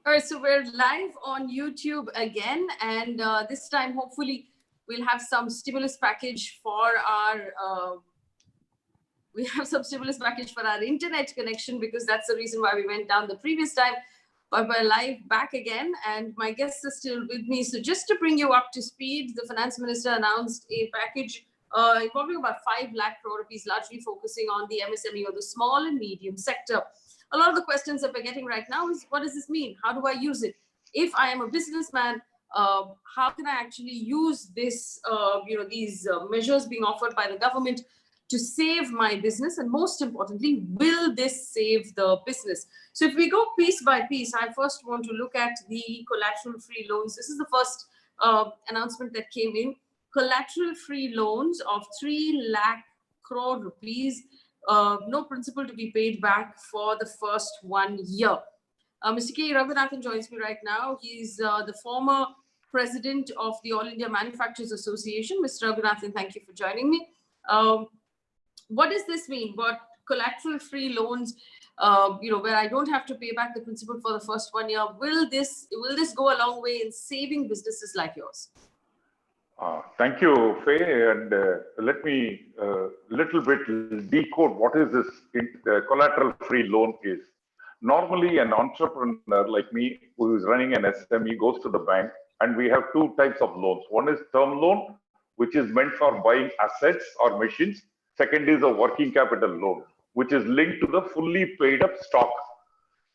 All right, so we're live on YouTube again, and this time, hopefully, we'll have some stimulus package for our internet connection, because that's the reason why we went down the previous time. But we're live back again, and my guests are still with me. So just to bring you up to speed, the finance minister announced a package involving about 5 lakh crore rupees, largely focusing on the MSME or the small and medium sector. A lot of the questions that we're getting right now is, what does this mean? How do I use it? If I am a businessman, how can I actually use this, these measures being offered by the government to save my business? And most importantly, will this save the business? So if we go piece by piece, I first want to look at the collateral-free loans. This is the first announcement that came in. Collateral-free loans of 3 lakh crore rupees. No principal to be paid back for the first 1 year. Mr. K. Raghunathan joins me right now. He's the former president of the All India Manufacturers Association. Mr. Raghunathan, thank you for joining me. What does this mean? What collateral-free loans, where I don't have to pay back the principal for the first 1 year, will this go a long way in saving businesses like yours? Thank you, Faye, and let me little bit decode what is this collateral-free loan is. Normally, an entrepreneur like me who is running an SME goes to the bank, and we have 2 types of loans. One is term loan, which is meant for buying assets or machines. Second is a working capital loan, which is linked to the fully paid up stock.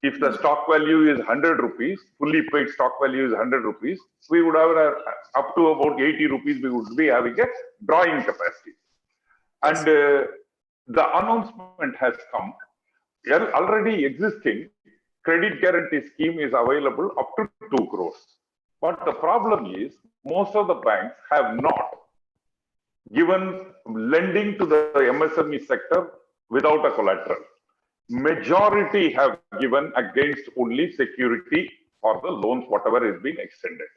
If the stock value is 100 rupees, fully paid stock value is 100 rupees, we would have up to about 80 rupees, we would be having a drawing capacity. And the announcement has come. Already existing credit guarantee scheme is available up to 2 crores. But the problem is, most of the banks have not given lending to the MSME sector without a collateral. Majority have given against only security for the loans, whatever is being extended.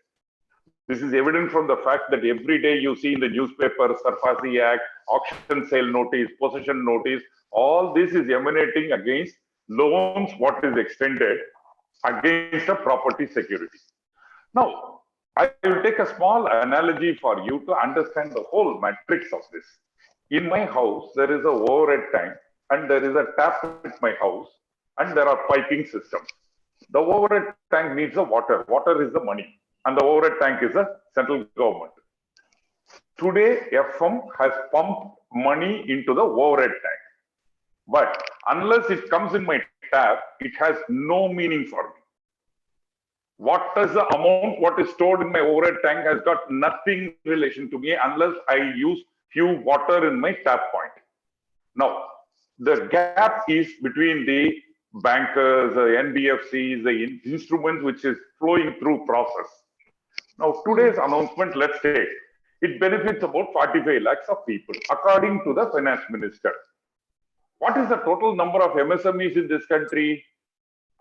This is evident from the fact that every day you see in the newspaper, Sarfasi Act, auction sale notice, possession notice, all this is emanating against loans, what is extended against a property security. Now, I will take a small analogy for you to understand the whole matrix of this. In my house, there is a overhead tank, and there is a tap at my house, and there are piping systems. The overhead tank needs the water. Water is the money, and the overhead tank is the central government. Today, FM has pumped money into the overhead tank. But unless it comes in my tap, it has no meaning for me. What is the amount, what is stored in my overhead tank has got nothing relation to me unless I use few water in my tap point. Now, the gap is between the bankers, the NBFCs, the instruments which is flowing through process. Now, today's announcement, let's say, it benefits about 45 lakhs of people, according to the finance minister. What is the total number of MSMEs in this country?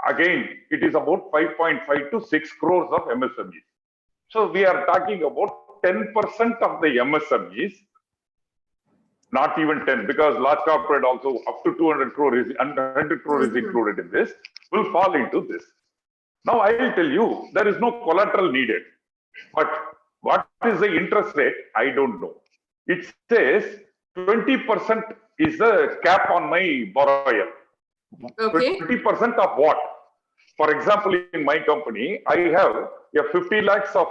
Again, it is about 5.5 to 6 crores of MSMEs. So we are talking about 10% of the MSMEs, not even 10, because large corporate also up to 200 crore is 100 crore is included in this, will fall into this. Now I will tell you, there is no collateral needed. But what is the interest rate? I don't know. It says 20% is the cap on my borrower. Okay. 20% of what? For example, in my company, I have a 50 lakhs of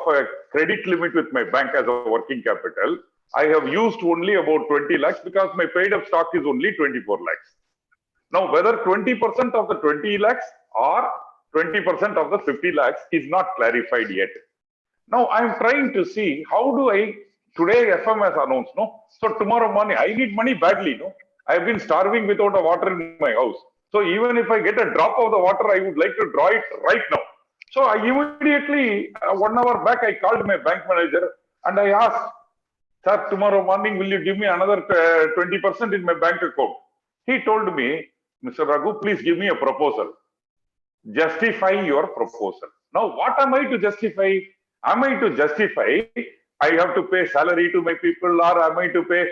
credit limit with my bank as a working capital. I have used only about 20 lakhs because my paid up stock is only 24 lakhs. Now, whether 20% of the 20 lakhs or 20% of the 50 lakhs is not clarified yet. Now, I am trying to see how do I, today FM has announced, no? So tomorrow morning, I need money badly, no? I have been starving without a water in my house. So even if I get a drop of the water, I would like to draw it right now. So I immediately, 1 hour back, I called my bank manager and I asked, sir, tomorrow morning, will you give me another 20% in my bank account? He told me, Mr. Raghu, please give me a proposal. Justify your proposal. Now, what am I to justify? Am I to justify I have to pay salary to my people, or am I to pay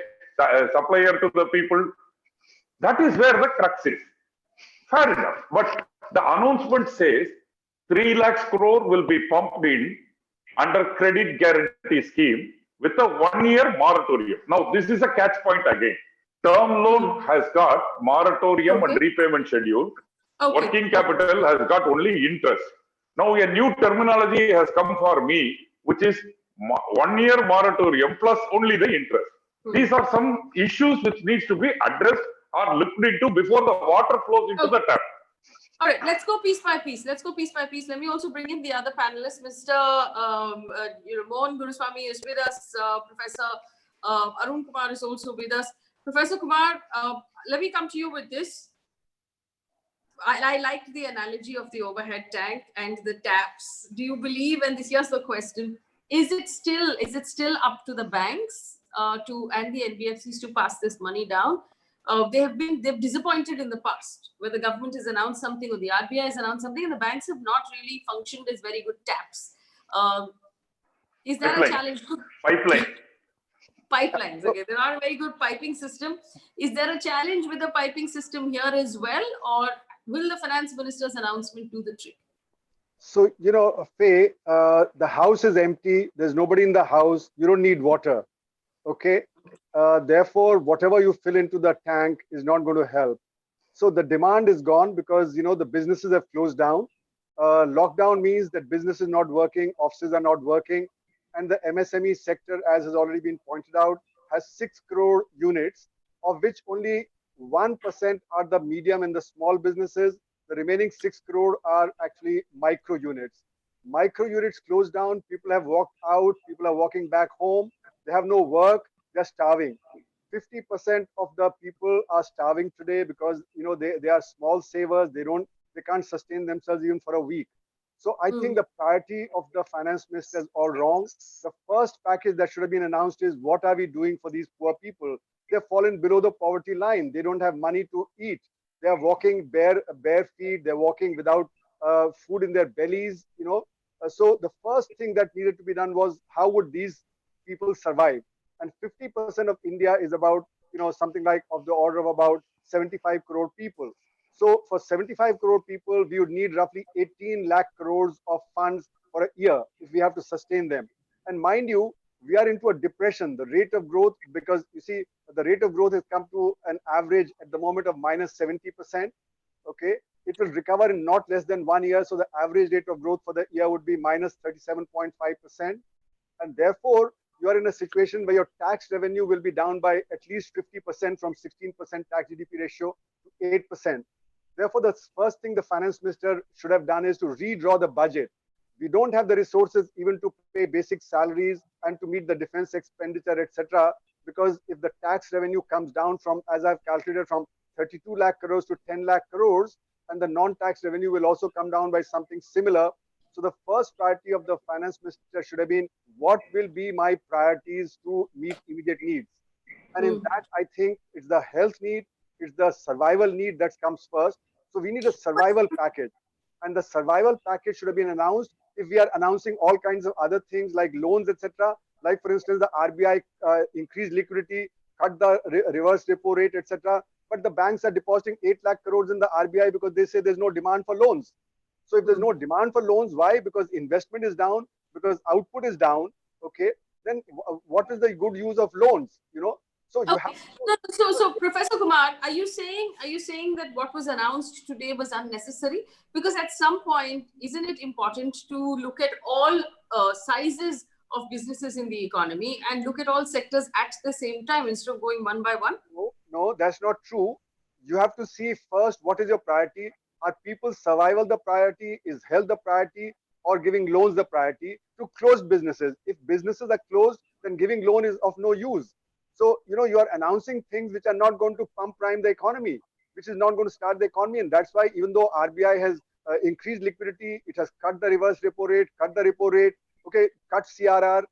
supplier to the people? That is where the crux is. Fair enough. But the announcement says 3 lakhs crore will be pumped in under credit guarantee scheme with a 1-year moratorium. Now, this is a catch point again. Term loan has got moratorium and repayment schedule. Working capital has got only interest. Now, a new terminology has come for me, which is 1-year moratorium plus only the interest. These are some issues which needs to be addressed or looked into before the water flows into the tap. All right, let's go piece by piece. Let's go piece by piece. Let me also bring in the other panelists. Mr. Mohan Guruswamy is with us. Professor Arun Kumar is also with us. Professor Kumar, let me come to you with this. I liked the analogy of the overhead tank and the taps. Do you believe, and here's the question, is it still up to the banks and the NBFCs to pass this money down? They've disappointed in the past, where the government has announced something or the RBI has announced something, and the banks have not really functioned as very good taps. Is that a challenge? Pipelines. Okay, they're not a very good piping system. Is there a challenge with the piping system here as well, or will the finance minister's announcement do the trick? So, Faye, the house is empty. There's nobody in the house. You don't need water. Okay. Therefore, whatever you fill into the tank is not going to help. So the demand is gone because, the businesses have closed down. Lockdown means that business is not working, offices are not working. And the MSME sector, as has already been pointed out, has 6 crore units, of which only 1% are the medium and the small businesses. The remaining 6 crore are actually micro units. Micro units closed down. People have walked out. People are walking back home. They have no work. They're starving. 50% of the people are starving today because they are small savers. They can't sustain themselves even for a week. So I think the priority of the finance minister is all wrong. The first package that should have been announced is, what are we doing for these poor people? They've fallen below the poverty line. They don't have money to eat. They are walking bare feet. They're walking without food in their bellies. So the first thing that needed to be done was, how would these people survive? And 50% of India is about something like of the order of about 75 crore people. So for 75 crore people, we would need roughly 18 lakh crores of funds for a year if we have to sustain them. And mind you, we are into a depression. The rate of growth, because you see, the rate of growth has come to an average at the moment of minus 70%. Okay, it will recover in not less than 1 year. So the average rate of growth for the year would be minus 37.5%. And therefore, you are in a situation where your tax revenue will be down by at least 50% from 16% tax GDP ratio to 8%. Therefore, the first thing the finance minister should have done is to redraw the budget. We don't have the resources even to pay basic salaries and to meet the defense expenditure, etc. Because if the tax revenue comes down from, as I've calculated, from 32 lakh crores to 10 lakh crores, and the non-tax revenue will also come down by something similar. So the first priority of the finance minister should have been, what will be my priorities to meet immediate needs? And in that, I think it's the health need, it's the survival need that comes first. So we need a survival package. And the survival package should have been announced. If we are announcing all kinds of other things like loans, etc., like for instance, the RBI increased liquidity, cut the reverse repo rate, etc. But the banks are depositing 8 lakh crores in the RBI because they say there's no demand for loans. So if there's no demand for loans, why? Because investment is down, because output is down. Okay, then what is the good use of loans? So you have. So Professor Kumar, are you saying that what was announced today was unnecessary? Because at some point, isn't it important to look at all sizes of businesses in the economy and look at all sectors at the same time instead of going one by one? No, that's not true. You have to see first, what is your priority? Are people's survival the priority? Is health the priority? Or giving loans the priority? To close businesses. If businesses are closed, then giving loan is of no use. So, you are announcing things which are not going to pump prime the economy, which is not going to start the economy. And that's why, even though RBI has increased liquidity, it has cut the reverse repo rate, cut the repo rate, okay, cut CRR,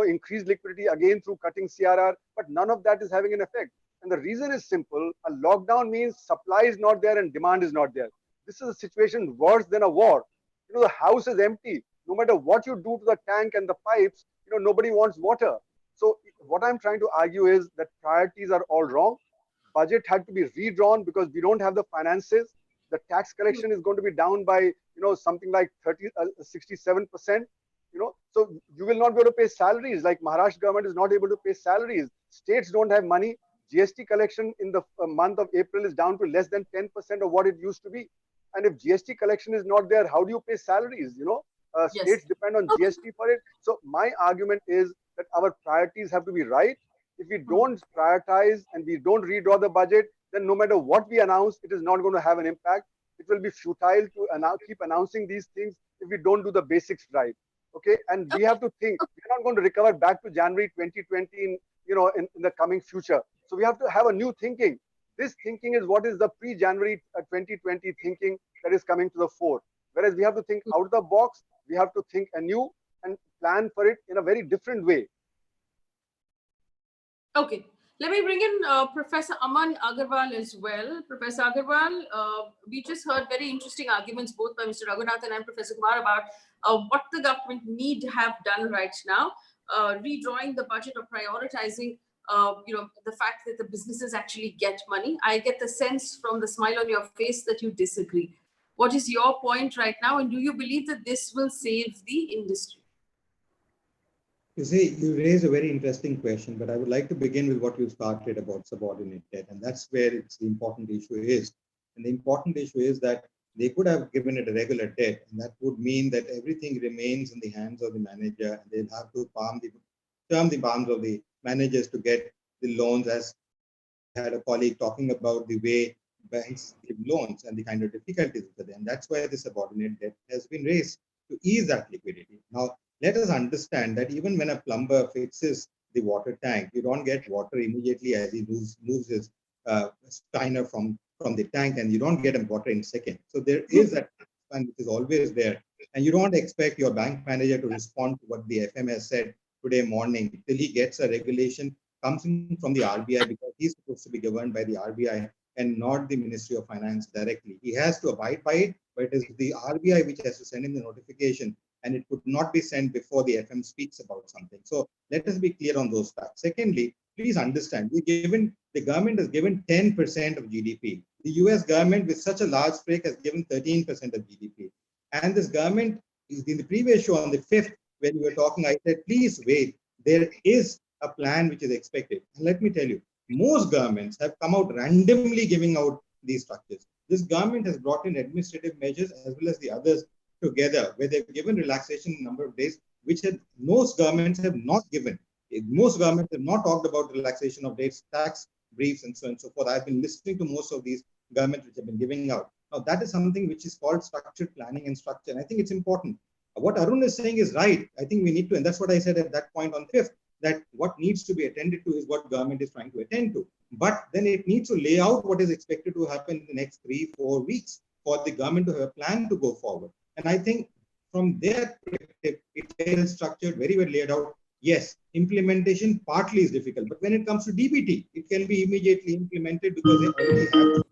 increased liquidity again through cutting CRR, but none of that is having an effect. And the reason is simple. A lockdown means supply is not there and demand is not there. This is a situation worse than a war. The house is empty. No matter what you do to the tank and the pipes, nobody wants water. So what I'm trying to argue is that priorities are all wrong. Budget had to be redrawn because we don't have the finances. The tax collection is going to be down by something like 67%. So you will not be able to pay salaries. Like Maharashtra government is not able to pay salaries. States don't have money. GST collection in the month of April is down to less than 10% of what it used to be. And if GST collection is not there, how do you pay salaries? Yes. States depend on GST for it. So my argument is that our priorities have to be right. If we don't prioritize and we don't redraw the budget, then no matter what we announce, it is not going to have an impact. It will be futile to keep announcing these things if we don't do the basics right. Okay, and we have to think we're not going to recover back to January 2020 in the coming future. So we have to have a new thinking. This thinking is what is the pre-January 2020 thinking that is coming to the fore. Whereas we have to think out of the box, we have to think anew and plan for it in a very different way. Okay, let me bring in Professor Aman Agarwal as well. Professor Agarwal, we just heard very interesting arguments both by Mr. Raghunathan and Professor Kumar about what the government need to have done right now, redrawing the budget or prioritizing the fact that the businesses actually get money. I get the sense from the smile on your face that you disagree. What is your point right now? And do you believe that this will save the industry? You see, you raise a very interesting question, but I would like to begin with what you started about subordinate debt. And that's where the important issue is. And the important issue is that they could have given it a regular debt, and that would mean that everything remains in the hands of the manager, and they'll have to term the palms of the managers to get the loans. As I had a colleague talking about the way banks give loans and the kind of difficulties for them. And that's why the subordinate debt has been raised to ease that liquidity. Now, let us understand that even when a plumber fixes the water tank, you don't get water immediately as he moves his steiner from the tank, and you don't get him water in seconds. So there is that time which is always there. And you don't expect your bank manager to respond to what the FM has said today morning till he gets a regulation comes in from the RBI, because he's supposed to be governed by the RBI and not the Ministry of Finance directly. He has to abide by it, but it is the RBI which has to send him the notification, and it could not be sent before the FM speaks about something. So let us be clear on those facts. Secondly, please understand, the government has given 10% of GDP. The US government with such a large stake has given 13% of GDP. And this government, in the previous show on the 5th, when we were talking, I said, please wait, there is a plan which is expected. And let me tell you, most governments have come out randomly giving out these structures. This government has brought in administrative measures as well as the others together, where they've given relaxation in a number of days, which most governments have not given. Most governments have not talked about relaxation of dates, tax briefs, and so on and so forth. I've been listening to most of these governments which have been giving out. Now, that is something which is called structured planning and structure. And I think it's important. What Arun is saying is right. I think we need to, and that's what I said at that point on 5th, that what needs to be attended to is what government is trying to attend to. But then it needs to lay out what is expected to happen in the next 3-4 weeks for the government to have a plan to go forward. And I think from their perspective, it's well structured, very well laid out. Yes, implementation partly is difficult, but when it comes to DBT, it can be immediately implemented because they already have.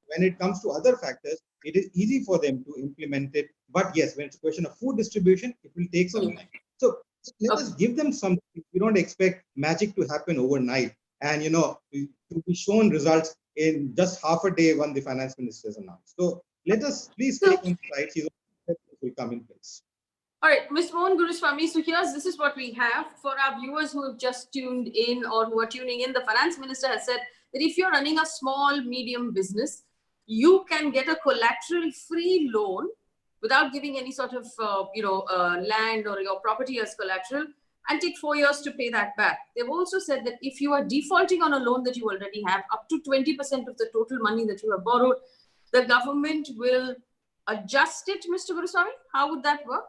When it comes to other factors, it is easy for them to implement it. But yes, when it's a question of food distribution, it will take some time. So let us give them something. We don't expect magic to happen overnight and, to be shown results in just half a day when the finance minister is announced. So let us please take on side. It will come in place. All right, Ms. Mohan Guruswamy. So this is what we have for our viewers who have just tuned in or who are tuning in. The finance minister has said that if you're running a small, medium business, you can get a collateral-free loan without giving any sort of, land or your property as collateral, and take 4 years to pay that back. They've also said that if you are defaulting on a loan that you already have, up to 20% of the total money that you have borrowed, the government will adjust it, Mr. Guruswamy. How would that work?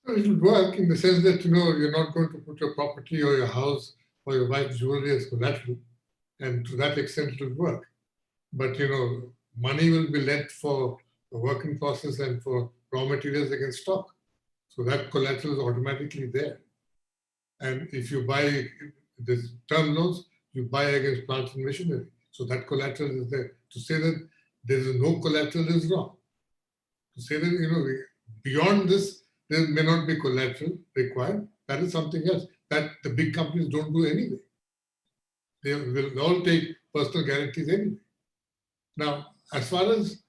It will work in the sense that, you're not going to put your property or your house or your wife's jewelry as collateral. And to that extent, it will work. But, money will be lent for the work in process and for raw materials against stock. So that collateral is automatically there. And if you buy this term loans, you buy against plant and machinery. So that collateral is there. To say that there is no collateral is wrong. To say that, beyond this, there may not be collateral required. That is something else that the big companies don't do anyway. They will all take personal guarantees anyway. Now, as far as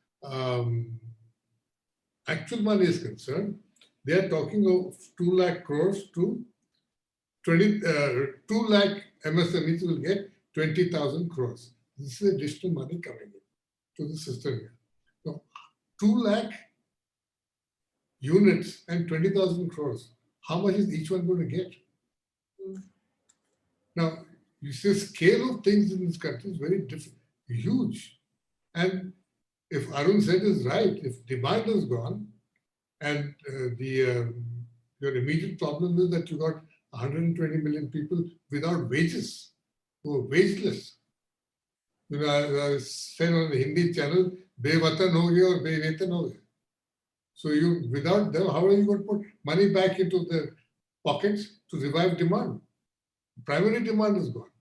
actual money is concerned, they are talking of 2 lakh crores to 2 lakh MSMEs will get 20,000 crores. This is additional money coming in to the system here. So 2 lakh units and 20,000 crores. How much is each one going to get? Now, you see, the scale of things in this country is very different, huge. And if Arun said is right, if demand is gone, and your immediate problem is that you got 120 million people without wages, who are wageless. You know, I said on the Hindi channel, "Bevatan ho gaya or bevetan ho gaya." So you, without them, how are you going to put money back into their pockets to revive demand? Primary demand is gone,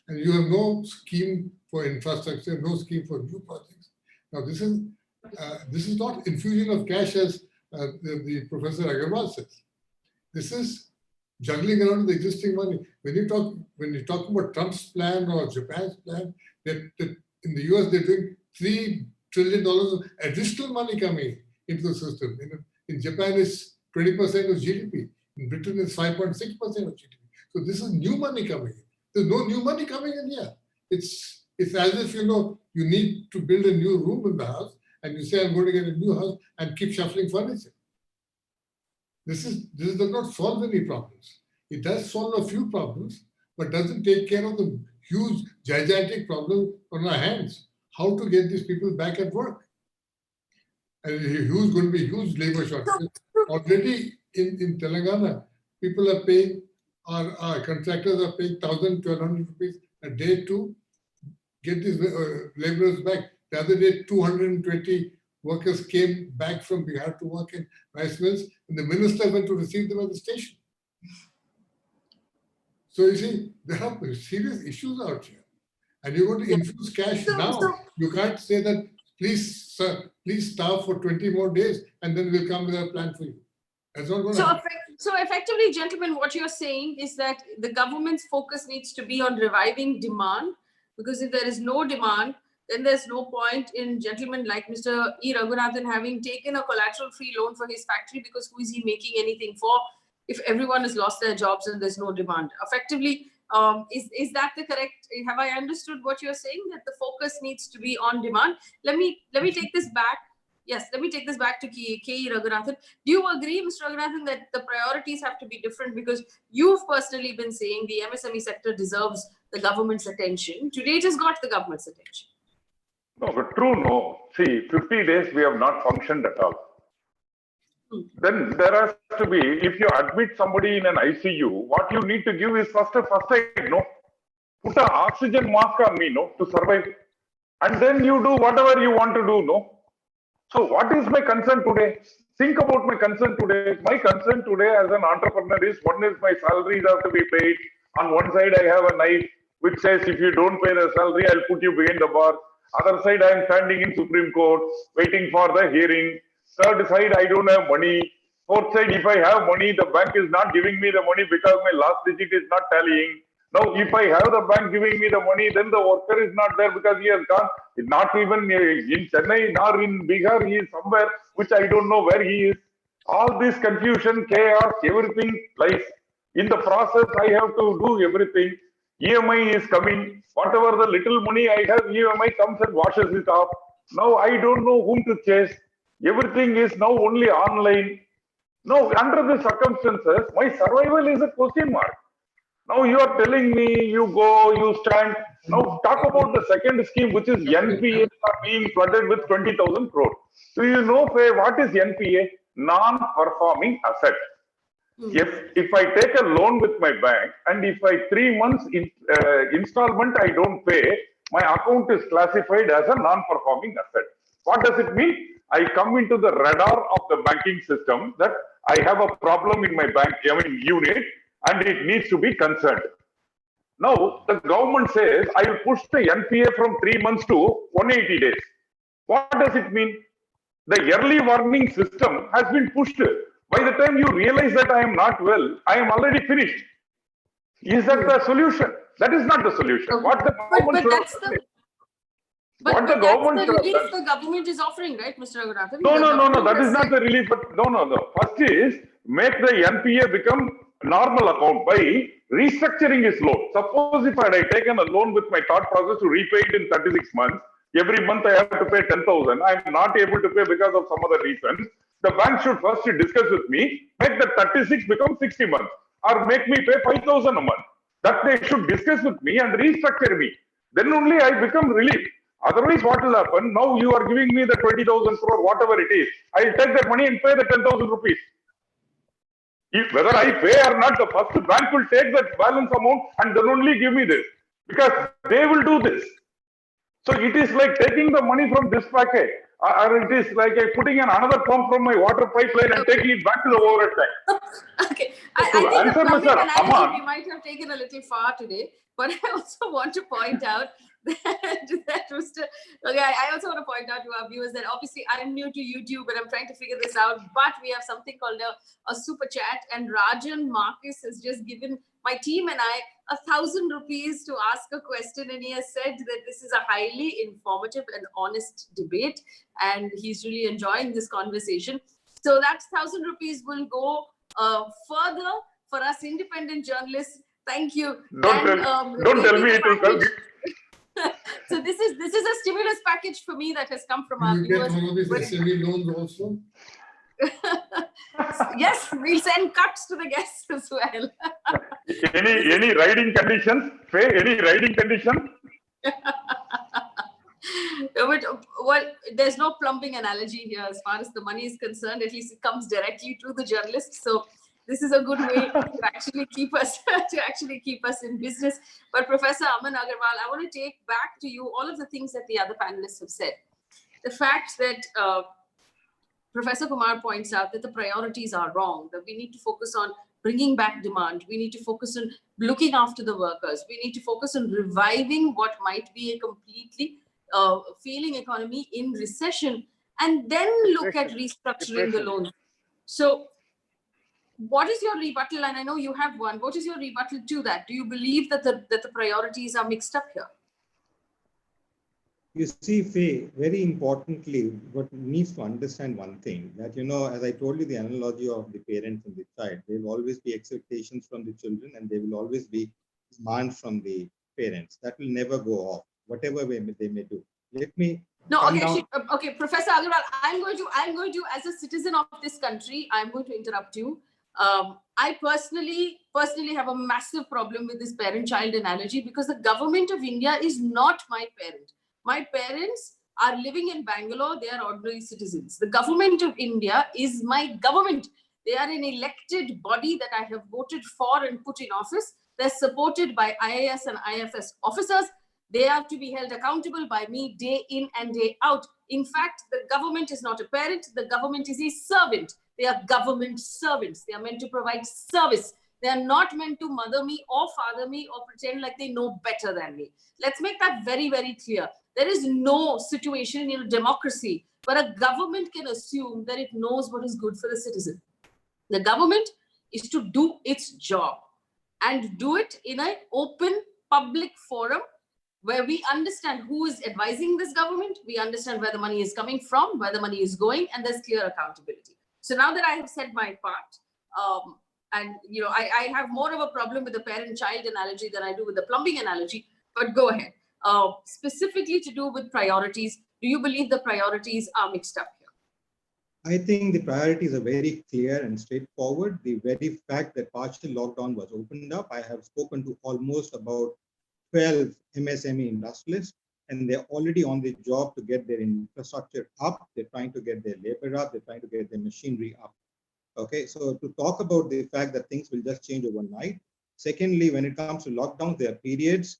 and you have no scheme for infrastructure, no scheme for new projects. Now this is not infusion of cash as the Professor Agarwal says. This is juggling around the existing money. When you talk about Trump's plan or Japan's plan, that in the US they're doing $3 trillion of additional money coming into the system. In Japan, it's 20% of GDP. In Britain, it's 5.6% of GDP. So this is new money coming in. There's no new money coming in here. It's as if you need to build a new room in the house, and you say, I'm going to get a new house and keep shuffling furniture. This does not solve any problems. It does solve a few problems, but doesn't take care of the huge, gigantic problem on our hands. How to get these people back at work? And going to be huge labor shortage. Already in Telangana, people are paying, our contractors are paying 1,000, 1,200 rupees a day to get these laborers back. The other day, 220 workers came back from Bihar to work in rice mills, and the minister went to receive them at the station. So you see, there are serious issues out here. And you're going to infuse cash now. You can't say that, please, sir, please starve for 20 more days, and then we'll come with a plan for you. That's not going to happen. So effectively, gentlemen, what you're saying is that the government's focus needs to be on reviving demand, because if there is no demand, then there's no point in gentlemen like Mr. E. Raghunathan having taken a collateral-free loan for his factory, because who is he making anything for if everyone has lost their jobs and there's no demand? Effectively, is that the correct? Have I understood what you're saying, that the focus needs to be on demand? Let me take this back. Yes, let me take this back to K.E. Raghunathan. Do you agree, Mr. Raghunathan, that the priorities have to be different? Because you've personally been saying the MSME sector deserves the government's attention. Today it has got the government's attention. No, but true, no. See, 50 days we have not functioned at all. Then there has to be, if you admit somebody in an ICU, what you need to give is first aid, no? Put an oxygen mask on me, no, to survive. And then you do whatever you want to do, no? So what is my concern today? Think about my concern today. My concern today as an entrepreneur is, one is my salaries have to be paid. On one side, I have a knife which says, if you don't pay the salary, I'll put you behind the bar. Other side, I am standing in Supreme Court, waiting for the hearing. Third side, I don't have money. Fourth side, if I have money, the bank is not giving me the money because my last digit is not tallying. Now, if I have the bank giving me the money, then the worker is not there because he has gone. Not even in Chennai, nor in Bihar, he is somewhere, which I don't know where he is. All this confusion, chaos, everything lies. In the process, I have to do everything. EMI is coming. Whatever the little money I have, EMI comes and washes it off. Now, I don't know whom to chase. Everything is now only online. Now, under the circumstances, my survival is a question mark. Now you are telling me, you go, you stand. Now talk about the second scheme, which is NPA being flooded with 20,000 crores. Do you know, Faye, what is NPA? Non-performing asset. If I take a loan with my bank, and if I 3 months installment I don't pay, my account is classified as a non-performing asset. What does it mean? I come into the radar of the banking system that I have a problem in my bank, unit, and it needs to be concerned. Now, the government says, I will push the NPA from 3 months to 180 days. What does it mean? The early warning system has been pushed. By the time you realize that I am not well, I am already finished. Is that the solution? That is not the solution. What the government should have done. But What the that's government the should have relief done. the government is offering, right, Mr. Raghunathan? No, that is not the relief. But no. First is make the NPA become normal account by restructuring his loan. Suppose if I had taken a loan with my thought process to repay it in 36 months, every month I have to pay 10,000. I am not able to pay because of some other reason. The bank should first discuss with me, make the 36 become 60 months, or make me pay 5,000 a month. That they should discuss with me and restructure me. Then only I become relieved. Otherwise, what will happen? Now you are giving me the 20,000 crore, whatever it is. I will take that money and pay the 10,000 rupees. If whether I pay or not, the first bank will take that balance amount and then only give me this, because they will do this. So it is like taking the money from this packet, or it is like putting in another pump from my water pipeline and taking it back to the overhead tank. Okay, So I think the plumbing Mr. analogy Aman, we might have taken a little far today, but I also want to point out that Mr. Okay, I also want to point out to our viewers that obviously I'm new to YouTube and I'm trying to figure this out, but we have something called a super chat, and Rajan Marcus has just given my team and I 1,000 rupees to ask a question, and he has said that this is a highly informative and honest debate, and he's really enjoying this conversation. So that 1,000 rupees will go further for us independent journalists. Thank you. don't tell me it will come. So this is a stimulus package for me that has come from our You get viewers. one of these SME loans also? Yes, we'll send cuts to the guests as well. Any riding conditions? Faye, any riding condition? But, well, there's no plumbing analogy here as far as the money is concerned. At least it comes directly to the journalist. So this is a good way to actually keep us in business. But Professor Aman Agarwal, I want to take back to you all of the things that the other panelists have said. The fact that Professor Kumar points out that the priorities are wrong, that we need to focus on bringing back demand. We need to focus on looking after the workers. We need to focus on reviving what might be a completely failing economy in recession, and then look at restructuring the loans. So what is your rebuttal? And I know you have one. What is your rebuttal to that? Do you believe that the priorities are mixed up here? You see, Faye, very importantly, what needs to understand one thing, that, as I told you, the analogy of the parent and the child, there will always be expectations from the children and there will always be demand from the parents. That will never go off, whatever way they may do. Let me okay, Professor Agarwal, I'm going to, as a citizen of this country, I'm going to interrupt you. I personally have a massive problem with this parent-child analogy, because the government of India is not my parent. My parents are living in Bangalore. They are ordinary citizens. The government of India is my government. They are an elected body that I have voted for and put in office. They're supported by IAS and IFS officers. They are to be held accountable by me day in and day out. In fact, the government is not a parent. The government is a servant. They are government servants. They are meant to provide service. They are not meant to mother me or father me or pretend like they know better than me. Let's make that very, very clear. There is no situation in a democracy where a government can assume that it knows what is good for the citizen. The government is to do its job and do it in an open public forum where we understand who is advising this government, we understand where the money is coming from, where the money is going, and there's clear accountability. So now that I have said my part, and I have more of a problem with the parent-child analogy than I do with the plumbing analogy, but go ahead. Specifically to do with priorities, do you believe the priorities are mixed up here? I think the priorities are very clear and straightforward. The very fact that partial lockdown was opened up, I have spoken to almost about 12 MSME industrialists, and they're already on the job to get their infrastructure up. They're trying to get their labor up. They're trying to get their machinery up. Okay, so to talk about the fact that things will just change overnight. Secondly, when it comes to lockdowns, there are periods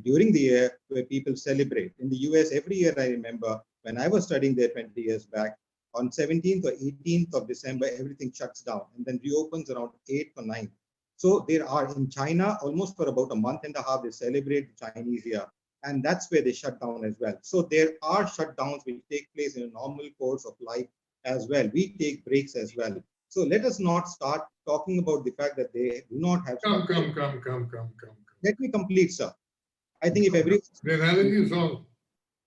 during the year where people celebrate. In the US, every year, I remember when I was studying there 20 years back, on 17th or 18th of December, everything shuts down and then reopens around 8th or 9th. So there are in China, almost for about a month and a half, they celebrate the Chinese Year. And that's where they shut down as well. So there are shutdowns which take place in a normal course of life as well. We take breaks as well. So let us not start talking about the fact that they do not have. Come. Let me complete, sir. I think if every. The analogy is wrong.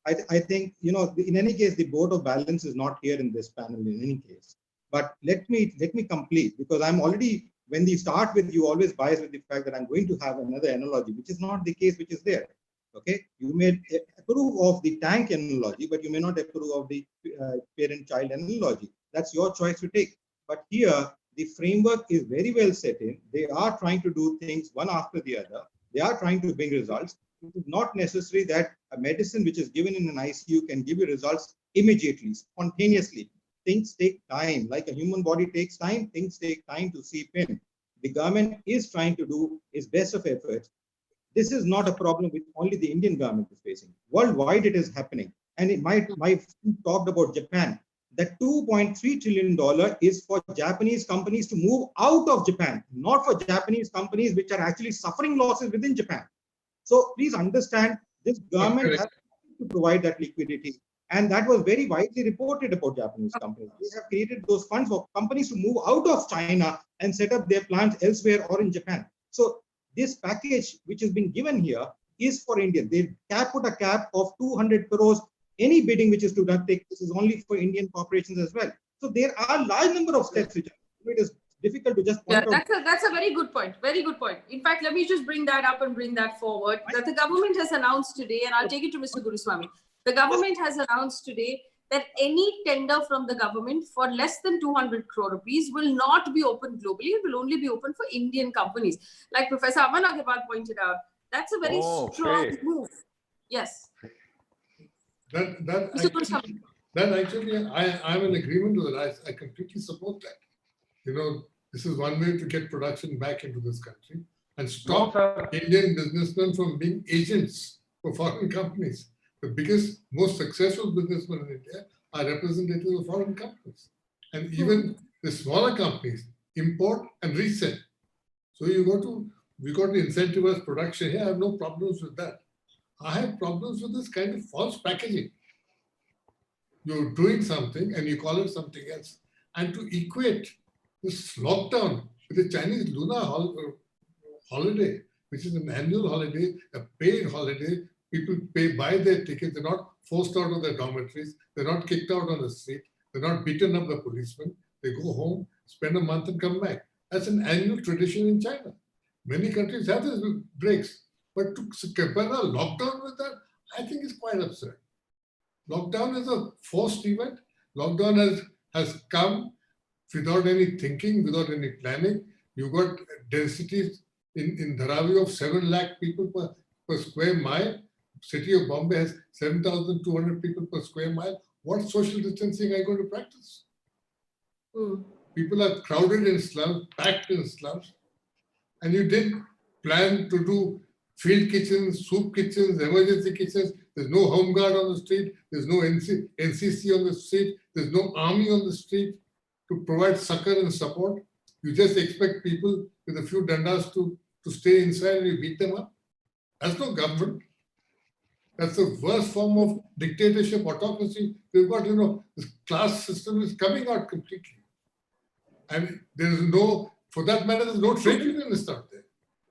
I think, in any case, the board of balance is not here in this panel in any case. But let me complete, because I'm already, when we start with, you always bias with the fact that I'm going to have another analogy, which is not the case, which is there. Okay, you may approve of the tank analogy, but you may not approve of the parent-child analogy. That's your choice to take. But here, the framework is very well set in. They are trying to do things one after the other. They are trying to bring results. It is not necessary that a medicine which is given in an ICU can give you results immediately, spontaneously. Things take time. Like a human body takes time, things take time to seep in. The government is trying to do its best of efforts. This is not a problem which only the Indian government is facing. Worldwide, it is happening. And my friend talked about Japan. That $2.3 trillion is for Japanese companies to move out of Japan, not for Japanese companies which are actually suffering losses within Japan. So please understand, this government has to provide that liquidity. And that was very widely reported about Japanese companies. They have created those funds for companies to move out of China and set up their plants elsewhere or in Japan. So this package which is being given here is for India. They put a cap of 200 crores. Any bidding which is to take this is only for Indian corporations as well. So there are a large number of steps which it is difficult to just point out. That's a very good point. Very good point. In fact, let me just bring that up and bring that forward. That the government has announced today, and I'll take it to Mr. Guruswamy. The government has announced today that any tender from the government for less than 200 crore rupees will not be open globally. It will only be open for Indian companies. Like Professor Aman pointed out, that's a very strong move. Yes. That actually, I'm in agreement with it. I completely support that. This is one way to get production back into this country and stop Indian businessmen from being agents for foreign companies. The biggest, most successful businessmen in India are representatives of foreign companies. And even the smaller companies import and resell. So we got to incentivize production here. I have no problems with that. I have problems with this kind of false packaging. You're doing something and you call it something else. And to equate this lockdown with the Chinese lunar holiday, which is an annual holiday, a paid holiday, people buy their tickets, they're not forced out of their dormitories, they're not kicked out on the street, they're not beaten up by policemen, they go home, spend a month and come back. That's an annual tradition in China. Many countries have these breaks. But to compare a lockdown with that, I think is quite absurd. Lockdown is a forced event. Lockdown has come without any thinking, without any planning. You've got densities in Dharavi of 7 lakh people per square mile. City of Bombay has 7,200 people per square mile. What social distancing are you going to practice? People are crowded in slums, packed in slums. And you didn't plan to do field kitchens, soup kitchens, emergency kitchens. There's no home guard on the street. There's no NCC on the street. There's no army on the street to provide succor and support. You just expect people with a few dandas to stay inside and you beat them up. That's no government. That's the worst form of dictatorship, autocracy. We've got, this class system is coming out completely. And there is no, for that matter, there's no trade unionists out there.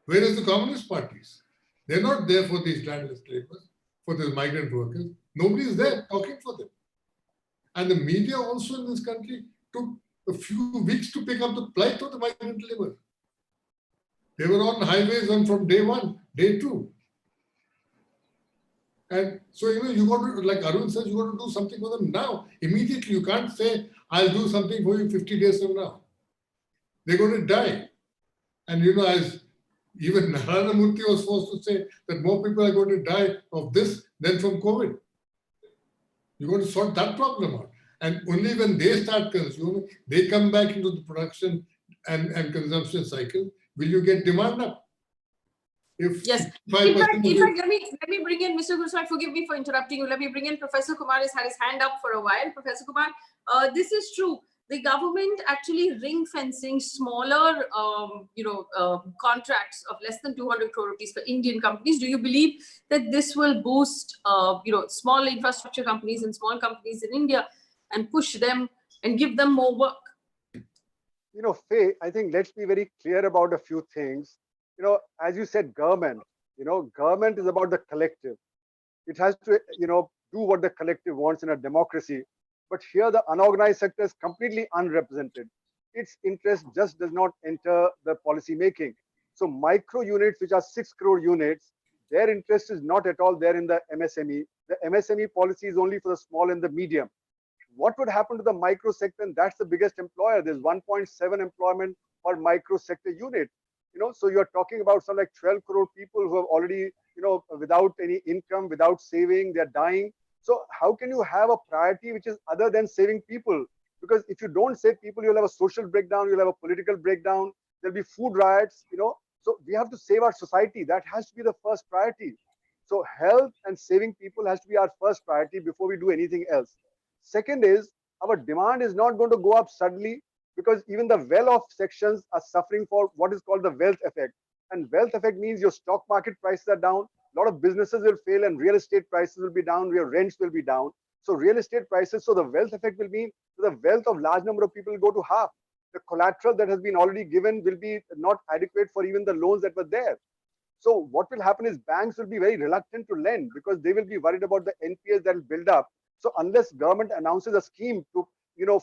Where is the communist parties? They're not there for these landless laborers, for the migrant workers. Nobody is there talking for them. And the media also in this country took a few weeks to pick up the plight of the migrant labor. They were on highways from day 1, day 2. And so, you got to, like Arun says, you got to do something for them now, immediately. You can't say, I'll do something for you 50 days from now. They're going to die. And, as even Narayana Murthy was forced to say that more people are going to die of this than from COVID. You're going to sort that problem out. And only when they start consuming, they come back into the production and consumption cycle, will you get demand up. Yes. In fact, let me bring in Mr. Guruswamy. Forgive me for interrupting you. Let me bring in Professor Kumar. Has had his hand up for a while. Professor Kumar, this is true. The government actually ring fencing smaller, contracts of less than 200 crore rupees for Indian companies. Do you believe that this will boost, small infrastructure companies and small companies in India and push them and give them more work? Faye, I think let's be very clear about a few things. As you said, government is about the collective. It has to, do do what the collective wants in a democracy. But here the unorganized sector is completely unrepresented. Its interest just does not enter the policy making. So micro units, which are 6 crore units, their interest is not at all there in the MSME. The MSME policy is only for the small and the medium. What would happen to the micro sector? And that's the biggest employer. There's 1.7 employment per micro sector unit. So you're talking about some like 12 crore people who have already, without any income, without saving, they're dying. So how can you have a priority which is other than saving people? Because if you don't save people, you'll have a social breakdown, you'll have a political breakdown, there'll be food riots, So we have to save our society. That has to be the first priority. So health and saving people has to be our first priority before we do anything else. Second is, our demand is not going to go up suddenly, because even the well-off sections are suffering for what is called the wealth effect. And wealth effect means your stock market prices are down, a lot of businesses will fail, and real estate prices will be down, your rents will be down. So real estate prices, so the wealth effect will mean the wealth of large number of people will go to half. The collateral that has been already given will be not adequate for even the loans that were there. So what will happen is banks will be very reluctant to lend because they will be worried about the NPAs that will build up. So unless government announces a scheme to,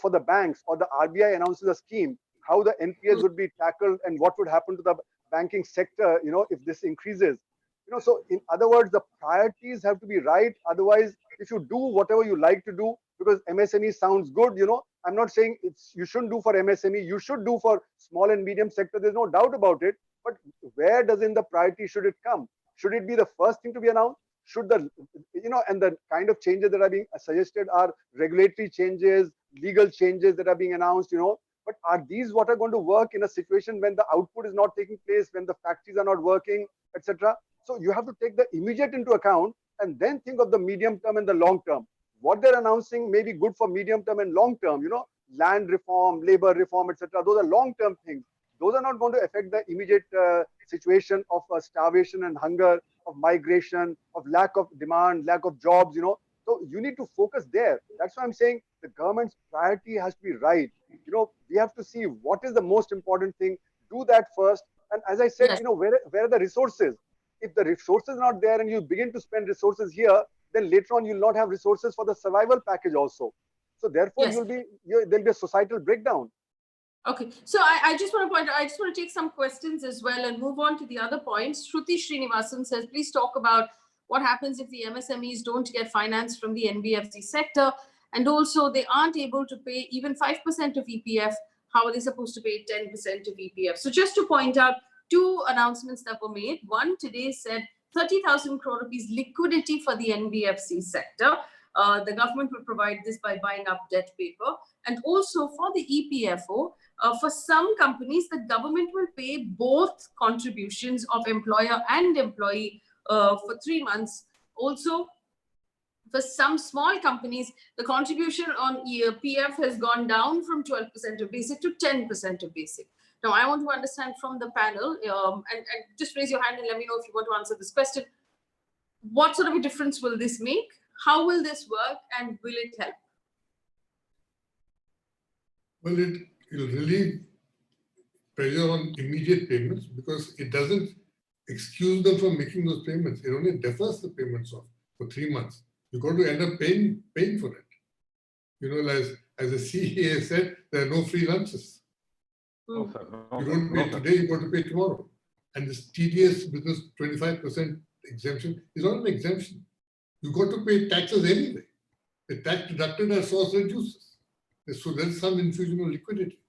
for the banks, or the RBI announces a scheme, how the NPAs would be tackled and what would happen to the banking sector, if this increases. So in other words, the priorities have to be right. Otherwise, if you do whatever you like to do, because MSME sounds good, I'm not saying you shouldn't do for MSME, you should do for small and medium sector. There's no doubt about it. But where does in the priority should it come? Should it be the first thing to be announced? Should the, and the kind of changes that are being suggested are regulatory changes, legal changes that are being announced, but are these what are going to work in a situation when the output is not taking place, when the factories are not working, etc.? So you have to take the immediate into account and then think of the medium term and the long term. What they're announcing may be good for medium term and long term, land reform, labor reform, etc. Those are long term things. Those are not going to affect the immediate situation of starvation and hunger, of migration, of lack of demand, lack of jobs, So you need to focus there. That's why I'm saying the government's priority has to be right. We have to see what is the most important thing, do that first. And as I said, Yes. Where are the resources? If the resources are not there and you begin to spend resources here, then later on you'll not have resources for the survival package also. So therefore, Yes. there'll be a societal breakdown. Okay, so I just want to point out, I just want to take some questions as well and move on to the other points. Shruti Srinivasan says, please talk about what happens if the MSMEs don't get finance from the NBFC sector, and also they aren't able to pay even 5% of EPF. How are they supposed to pay 10% of EPF? So just to point out two announcements that were made. One today said 30,000 crore rupees liquidity for the NBFC sector. The government will provide this by buying up debt paper. And also for the EPFO, for some companies, the government will pay both contributions of employer and employee for 3 months. Also, for some small companies, the contribution on PF has gone down from 12% of basic to 10% of basic. Now, I want to understand from the panel, and just raise your hand and let me know if you want to answer this question. What sort of a difference will this make? How will this work, and will it help? Well, it'll relieve pressure on immediate payments because it doesn't excuse them from making those payments. It only defers the payments off for 3 months. You're going to end up paying for it. As the CEA said, there are no free lunches. No, sir. No, You don't pay today, you're going to pay tomorrow. And this TDS business 25% exemption is not an exemption. You got to pay taxes anyway. The tax deducted as source reduces. So there's some infusion of liquidity.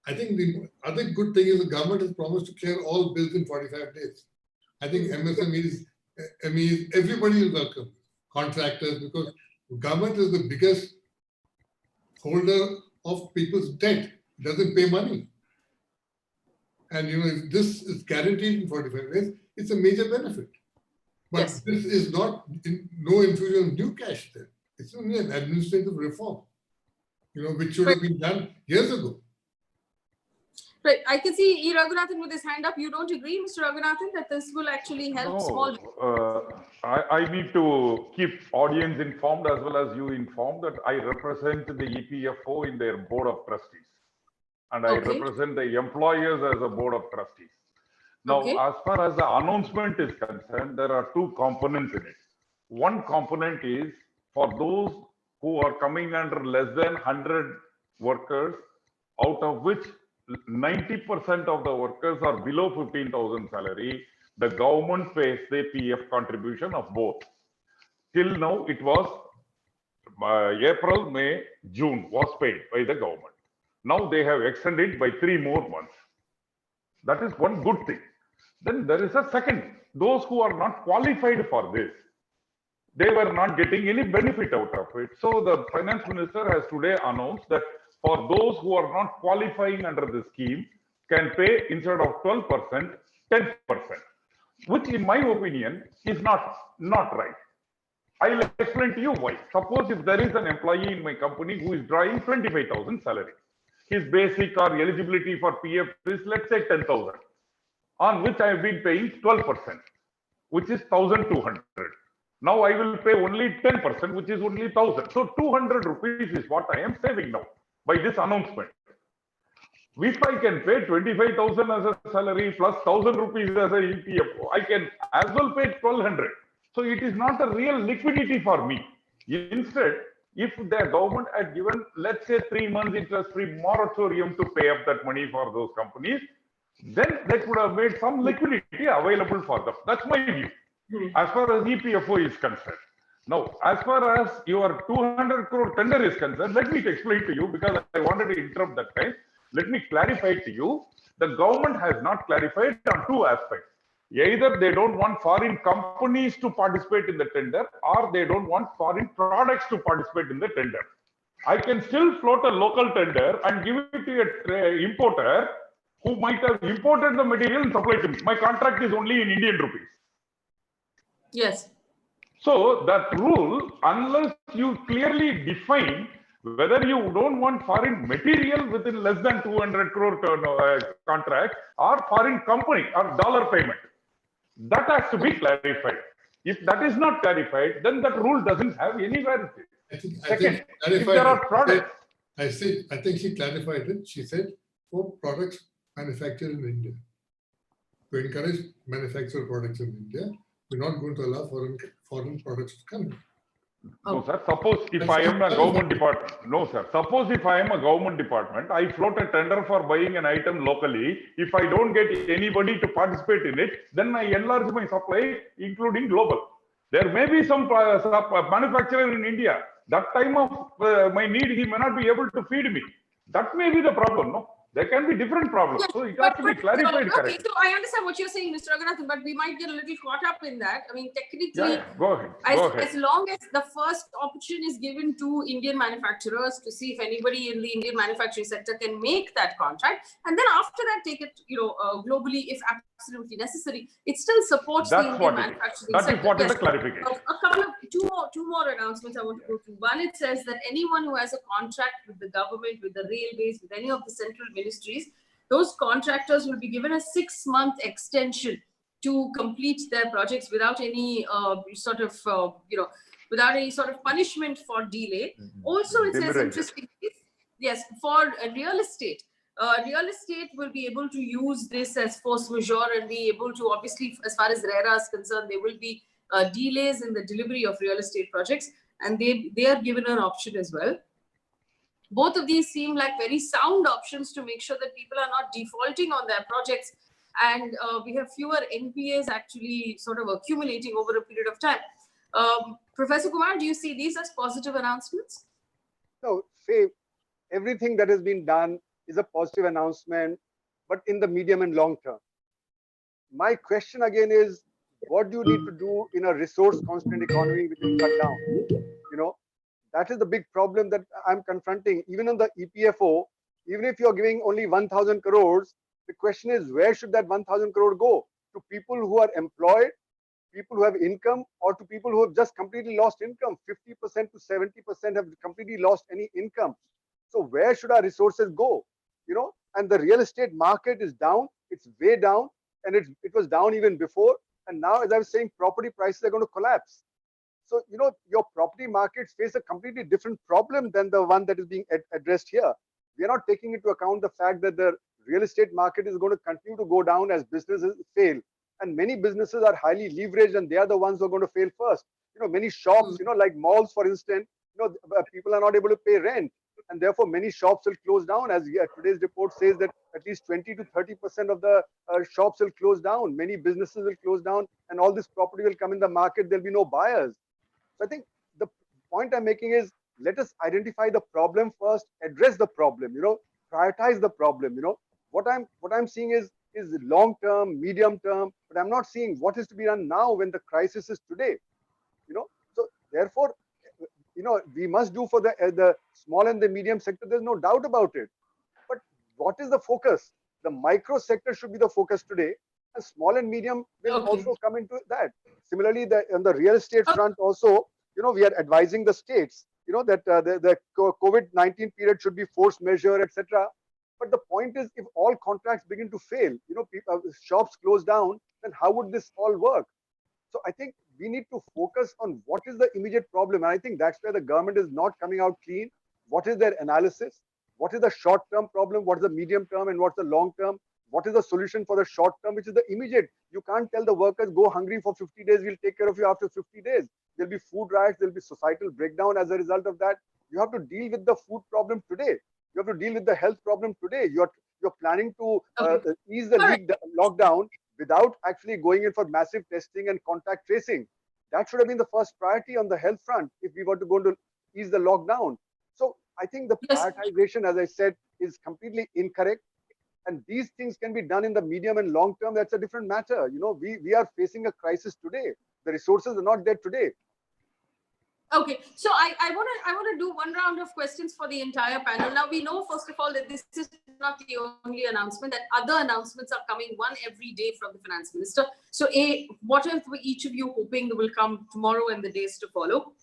I think the other good thing is the government has promised to clear all bills in 45 days. I think MSMEs, MEs, everybody is welcome. Contractors, because government is the biggest holder of people's debt. It doesn't pay money. And if this is guaranteed in 45 days, it's a major benefit. But Yes. This is not no infusion of new cash there. It's only an administrative reform, which should have been done years ago. Right. I can see E. Raghunathan with his hand up. You don't agree, Mr. Raghunathan, that this will actually help small? I need to keep audience informed as well as you informed that I represent the EPFO in their board of trustees. And I represent the employers as a board of trustees. Now, as far as the announcement is concerned, there are two components in it. One component is for those who are coming under less than 100 workers, out of which 90% of the workers are below 15,000 salary, the government pays the PF contribution of both. Till now, it was April, May, June was paid by the government. Now they have extended by 3 more months. That is one good thing. Then there is a second. Those who are not qualified for this, they were not getting any benefit out of it. So the finance minister has today announced that for those who are not qualifying under the scheme can pay instead of 12%, 10%, which in my opinion is not right. I'll explain to you why. Suppose if there is an employee in my company who is drawing 25,000 salary, his basic or eligibility for PF is, let's say, 10,000, on which I have been paying 12%, which is 1,200. Now I will pay only 10%, which is only 1,000. So 200 rupees is what I am saving now by this announcement. If I can pay 25,000 as a salary plus 1,000 rupees as a EPF, I can as well pay 1,200. So it is not a real liquidity for me. Instead, if the government had given, let's say, 3 months interest-free moratorium to pay up that money for those companies, then they could have made some liquidity available for them. That's my view, as far as EPFO is concerned. Now, as far as your 200 crore tender is concerned, let me explain to you, because I wanted to interrupt that time. Let me clarify to you. The government has not clarified on 2 aspects. Either they don't want foreign companies to participate in the tender, or they don't want foreign products to participate in the tender. I can still float a local tender and give it to an importer who might have imported the material and supplied to me. My contract is only in Indian rupees. Yes. So that rule, unless you clearly define whether you don't want foreign material within less than 200 crore contract or foreign company or dollar payment, that has to be clarified. If that is not clarified, then that rule doesn't have any validity. Second, if there are products. I think she clarified it. She said for products manufactured in India. To encourage manufactured products in India, we're not going to allow foreign products to come in. No, sir. Suppose if I am a government department, no, sir. Suppose if I am a government department, I float a tender for buying an item locally. If I don't get anybody to participate in it, then I enlarge my supply, including global. There may be some manufacturer in India. That time of my need, he may not be able to feed me. That may be the problem, no? There can be different problems. So it has to be clarified correctly. Okay, so I understand what you're saying, Mr. Raghunathan, but we might get a little caught up in that. I mean, technically, Go ahead. As long as the first option is given to Indian manufacturers to see if anybody in the Indian manufacturing sector can make that contract, and then after that take it, globally if absolutely necessary, it still supports the Indian manufacturing sector. That is what is the clarification. A couple of two more announcements I want to go through. One, it says that anyone who has a contract with the government, with the railways, with any of the central ministries, those contractors will be given a 6-month extension to complete their projects without any without any sort of punishment for delay. Also, it says interesting, yes, for real estate. Real estate will be able to use this as force majeure and be able to, obviously, as far as RERA is concerned, there will be delays in the delivery of real estate projects, and they are given an option as well. Both of these seem like very sound options to make sure that people are not defaulting on their projects, and we have fewer NPAs actually sort of accumulating over a period of time. Professor Kumar, do you see these as positive announcements? No, Faye, everything that has been done is a positive announcement, but in the medium and long term. My question again is, what do you need to do in a resource constant economy which is cut down? That is the big problem that I'm confronting. Even on the EPFO, even if you're giving only 1,000 crores, the question is, where should that 1,000 crore go? To people who are employed, people who have income, or to people who have just completely lost income? 50% to 70% have completely lost any income. So where should our resources go? And the real estate market is down. It's way down, and it was down even before. And now, as I was saying, property prices are going to collapse. So, your property markets face a completely different problem than the one that is being addressed here. We are not taking into account the fact that the real estate market is going to continue to go down as businesses fail. And many businesses are highly leveraged, and they are the ones who are going to fail first. Many shops, like malls, for instance, people are not able to pay rent. And therefore, many shops will close down. As today's report says that at least 20 to 30% of the shops will close down. Many businesses will close down, and all this property will come in the market. There'll be no buyers. So I think the point I'm making is, let us identify the problem first, address the problem, prioritize the problem. What I'm seeing is long term, medium term, but I'm not seeing what is to be done now when the crisis is today. So therefore, we must do for the small and the medium sector. There's no doubt about it. But what is the focus? The micro sector should be the focus today. And small and medium will also come into that. Similarly, on the real estate front also, we are advising the states, that the COVID-19 period should be force measure, etc. But the point is, if all contracts begin to fail, shops close down, then how would this all work? So I think we need to focus on what is the immediate problem. And I think that's where the government is not coming out clean. What is their analysis? What is the short-term problem? What is the medium term and what's the long term? What is the solution for the short term, which is the immediate? You can't tell the workers, go hungry for 50 days, we'll take care of you after 50 days. There'll be food riots, there'll be societal breakdown as a result of that. You have to deal with the food problem today. You have to deal with the health problem today. You're planning to ease the lockdown without actually going in for massive testing and contact tracing. That should have been the first priority on the health front if we were to go to ease the lockdown. So I think the prioritization, as I said, is completely incorrect. And these things can be done in the medium and long term. That's a different matter. We are facing a crisis today. The resources are not there today. Okay, so I want to do one round of questions for the entire panel. Now, we know, first of all, that this is not the only announcement, that other announcements are coming, one every day from the finance minister. So what are each of you hoping will come tomorrow and the days to follow?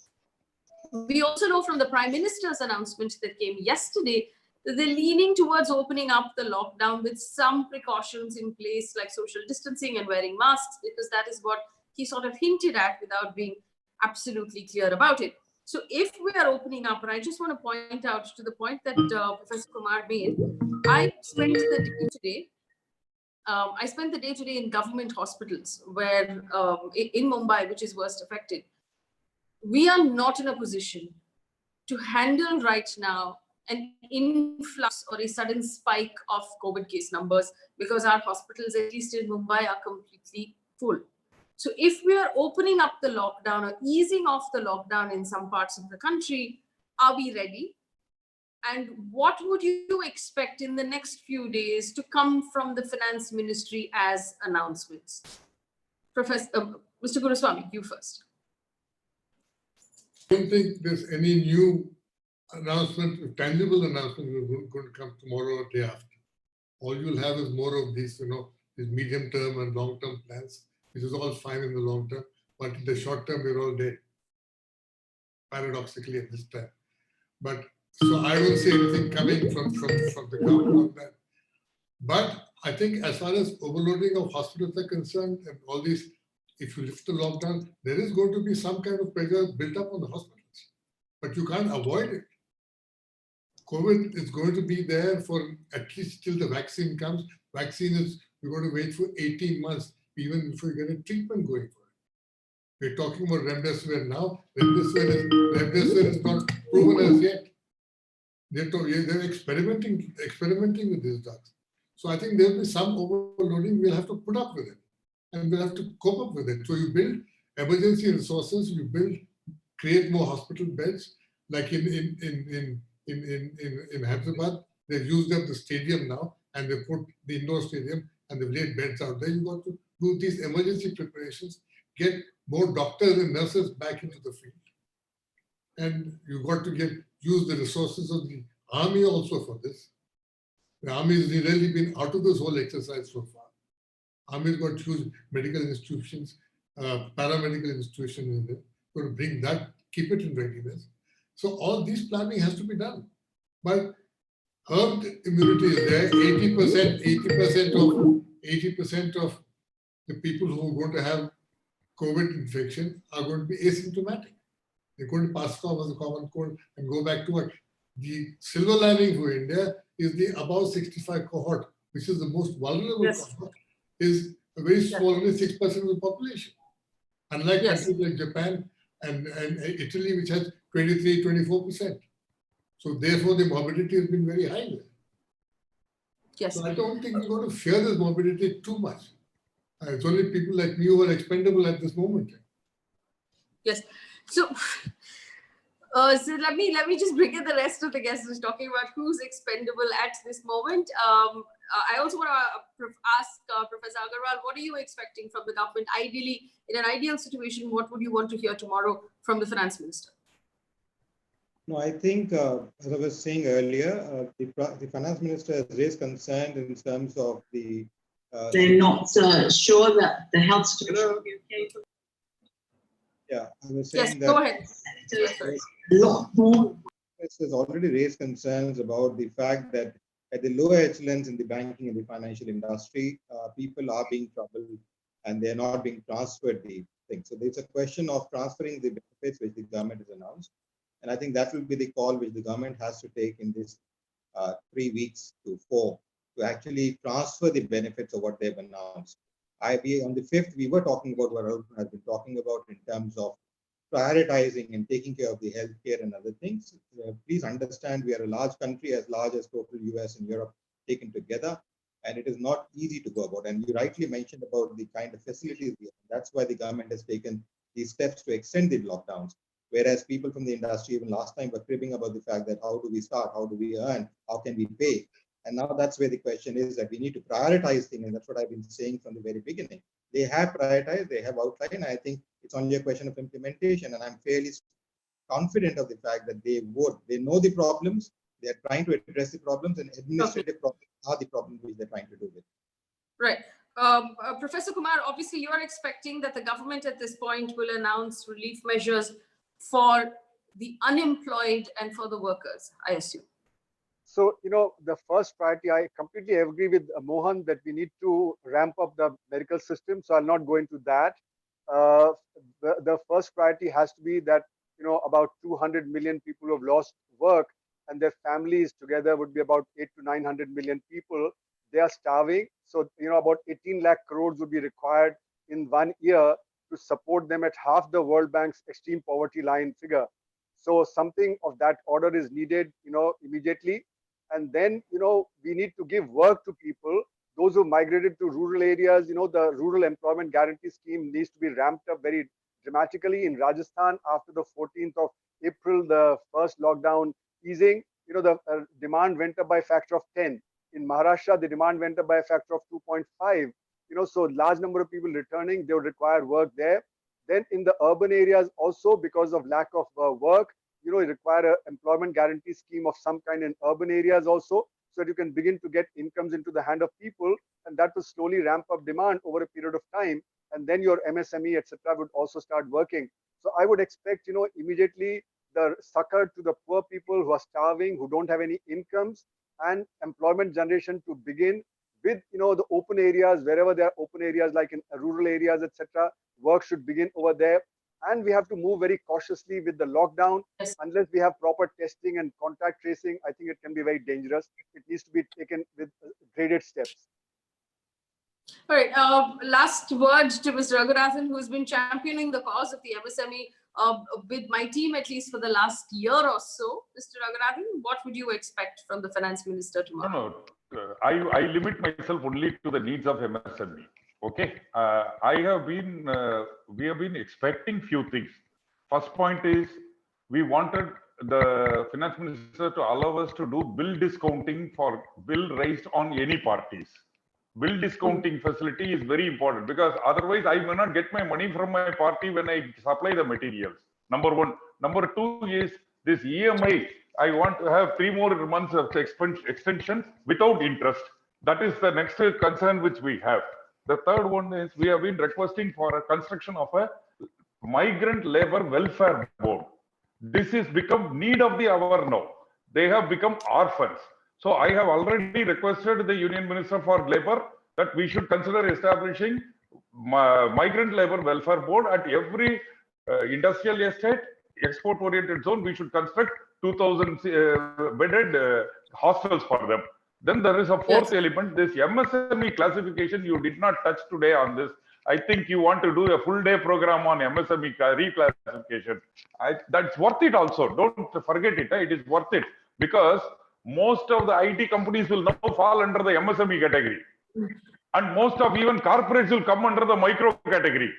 We also know from the Prime Minister's announcement that came yesterday that they're leaning towards opening up the lockdown with some precautions in place, like social distancing and wearing masks, because that is what he sort of hinted at without being absolutely clear about it. So if we are opening up, and I just want to point out to the point that Professor Kumar made, I spent the day today in government hospitals where in Mumbai, which is worst affected. We are not in a position to handle right now an influx or a sudden spike of COVID case numbers, because our hospitals, at least in Mumbai, are completely full. So if we are opening up the lockdown or easing off the lockdown in some parts of the country, are we ready? And what would you expect in the next few days to come from the finance ministry as announcements? Mr. Guruswamy, you first. I don't think there's any new announcement, tangible announcement going to come tomorrow or day after. All you'll have is more of these, these medium-term and long-term plans, which is all fine in the long term, but in the short term, we're all dead, paradoxically at this time. But so I don't see anything coming from the government on that. But I think as far as overloading of hospitals are concerned and all these, if you lift the lockdown, there is going to be some kind of pressure built up on the hospitals, but you can't avoid it. COVID is going to be there for at least till the vaccine comes. Vaccine is, we're going to wait for 18 months, even before you get a treatment going for it. We're talking about remdesivir now. Remdesivir is not proven as yet. They're experimenting with these drugs. So I think there'll be some overloading. We'll have to put up with it, and we'll have to cope up with it. So you build emergency resources. You create more hospital beds. Like in Hyderabad, they've used up the stadium now, and they put the indoor stadium and they've laid beds out there. You got to do these emergency preparations, get more doctors and nurses back into the field, and you got to use the resources of the army also for this. The army has really been out of this whole exercise so far. Army's got huge medical institutions, paramedical institutions in there. Got to bring that, keep it in readiness. So all this planning has to be done. But herd immunity is there. 80% of the people who are going to have COVID infection are going to be asymptomatic. They're going to pass it off as a common cold and go back to work. The silver lining for India is the above 65 cohort, which is the most vulnerable cohort, is a very small, only 6% of the population. Unlike countries like Japan, and Italy, which has 23, 24%. So therefore, the morbidity has been very high there. Yes. So I don't think we're going to fear this morbidity too much. It's only people like me who are expendable at this moment. Yes. So, so let me just bring in the rest of the guests who's talking about who's expendable at this moment. I also want to ask Professor Agarwal, what are you expecting from the government? Ideally, in an ideal situation, what would you want to hear tomorrow from the finance minister? No, I think, as I was saying earlier, the finance minister has raised concerns in terms of the. They're not sure that the health situation will be okay. Yeah, I was saying yes, go ahead. A lot more. Has already raised concerns about the fact that at the lower echelons in the banking and the financial industry, people are being troubled and they're not being transferred the thing. So there's a question of transferring the benefits which the government has announced. And I think that will be the call which the government has to take in this 3 weeks to 4 to actually transfer the benefits of what they've announced. On the 5th, we were talking about what Arun has been talking about in terms of prioritizing and taking care of the healthcare and other things. Please understand, we are a large country, as large as total US and Europe taken together, and it is not easy to go about. And you rightly mentioned about the kind of facilities we have. That's why the government has taken these steps to extend the lockdowns. Whereas people from the industry, even last time, were cribbing about the fact that how do we start, how do we earn, how can we pay? And now that's where the question is that we need to prioritize things, and that's what I've been saying from the very beginning. They have prioritized, they have outlined, and I think it's only a question of implementation, and I'm fairly confident of the fact that they know the problems, they're trying to address the problems, and administrative problems are the problems which they're trying to do with. Right. Professor Kumar, obviously you're expecting that the government at this point will announce relief measures for the unemployed and for the workers, I assume. So, the first priority, I completely agree with Mohan that we need to ramp up the medical system. So I'll not go into that. The first priority has to be that, about 200 million people who have lost work and their families together would be about 800 to 900 million people. They are starving. So, about 18 lakh crores would be required in 1 year to support them at half the World Bank's extreme poverty line figure. So something of that order is needed, immediately. And then, we need to give work to people, those who migrated to rural areas. The rural employment guarantee scheme needs to be ramped up very dramatically. In Rajasthan, after the 14th of April, the first lockdown easing, the demand went up by a factor of 10. In Maharashtra, the demand went up by a factor of 2.5. So large number of people returning, they would require work there. Then in the urban areas also, because of lack of work, you require an employment guarantee scheme of some kind in urban areas also, so that you can begin to get incomes into the hand of people, and that will slowly ramp up demand over a period of time. And then your MSME, etc., would also start working. So I would expect, immediately the succor to the poor people who are starving, who don't have any incomes, and employment generation to begin with, the open areas, wherever there are open areas, like in rural areas, etc. Work should begin over there. And we have to move very cautiously with the lockdown. Yes. Unless we have proper testing and contact tracing, I think it can be very dangerous. It needs to be taken with graded steps. All right. Last word to Mr. Raghunathan, who has been championing the cause of the MSME with my team, at least for the last year or so. Mr. Raghunathan, what would you expect from the finance minister tomorrow? No. I limit myself only to the needs of MSME. Okay. We have been expecting few things. First point is, we wanted the finance minister to allow us to do bill discounting for bill raised on any parties. Bill discounting facility is very important, because otherwise I may not get my money from my party when I supply the materials. Number one. Number two is this EMI. I want to have 3 more months of extension without interest. That is the next concern which we have. The third one is, we have been requesting for a construction of a migrant labor welfare board. This has become need of the hour now. They have become orphans. So I have already requested the Union Minister for Labor that we should consider establishing migrant labor welfare board at every industrial estate, export-oriented zone. We should construct 2,000 bedded hostels for them. Then there is a fourth element, this MSME classification. You did not touch today on this. I think you want to do a full day program on MSME reclassification. That's worth it also. Don't forget it. It is worth it because most of the IT companies will now fall under the MSME category. And most of even corporates will come under the micro category.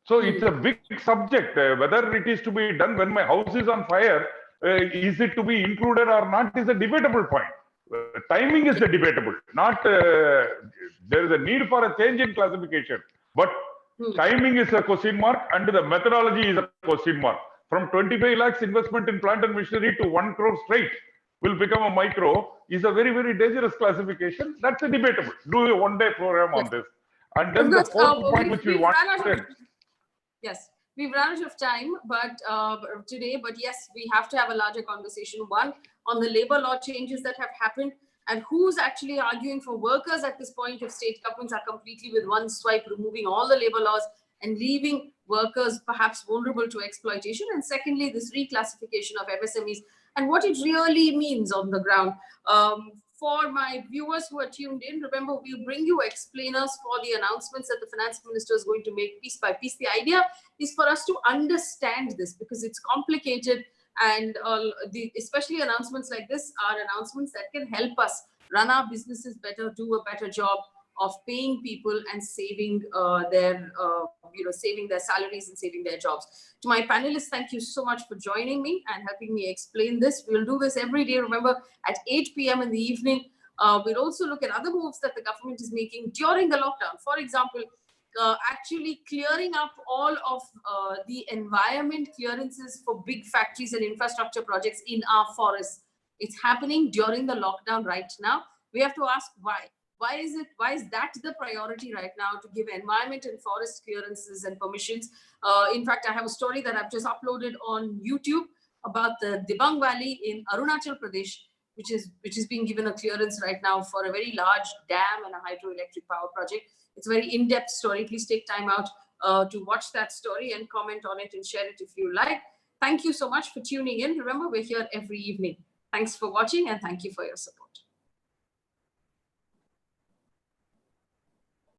So it's a big subject. Whether it is to be done when my house is on fire, is it to be included or not is a debatable point. Timing is the debatable, not there is a need for a change in classification. But timing is a question mark and the methodology is a question mark. From 25 lakhs investment in plant and machinery to 1 crore straight will become a micro is a very, very dangerous classification. That's a debatable. Do a one-day program on this. And then the fourth point which we wanted. Yes, we've run out of time, but today, but yes, we have to have a larger conversation. One, on the labor law changes that have happened and who's actually arguing for workers at this point if state governments are completely with one swipe removing all the labor laws and leaving workers perhaps vulnerable to exploitation. And secondly, this reclassification of MSMEs and what it really means on the ground. For my viewers who are tuned in, remember, we'll bring you explainers for the announcements that the finance minister is going to make piece by piece. The idea is for us to understand this because it's complicated, and especially announcements like this are announcements that can help us run our businesses better, do a better job of paying people and saving saving their salaries and saving their jobs. To my panelists, thank you so much for joining me and helping me explain this. We'll do this every day, remember, at 8 p.m. in the evening. We'll also look at other moves that the government is making during the lockdown. For example, actually clearing up all of the environment clearances for big factories and infrastructure projects in our forests. It's happening during the lockdown right now. We have to ask why. Why is that the priority right now to give environment and forest clearances and permissions? In fact, I have a story that I've just uploaded on YouTube about the Dibang Valley in Arunachal Pradesh, which is being given a clearance right now for a very large dam and a hydroelectric power project. It's a very in-depth story. Please take time out to watch that story and comment on it and share it if you like. Thank you so much for tuning in. Remember, we're here every evening. Thanks for watching and thank you for your support.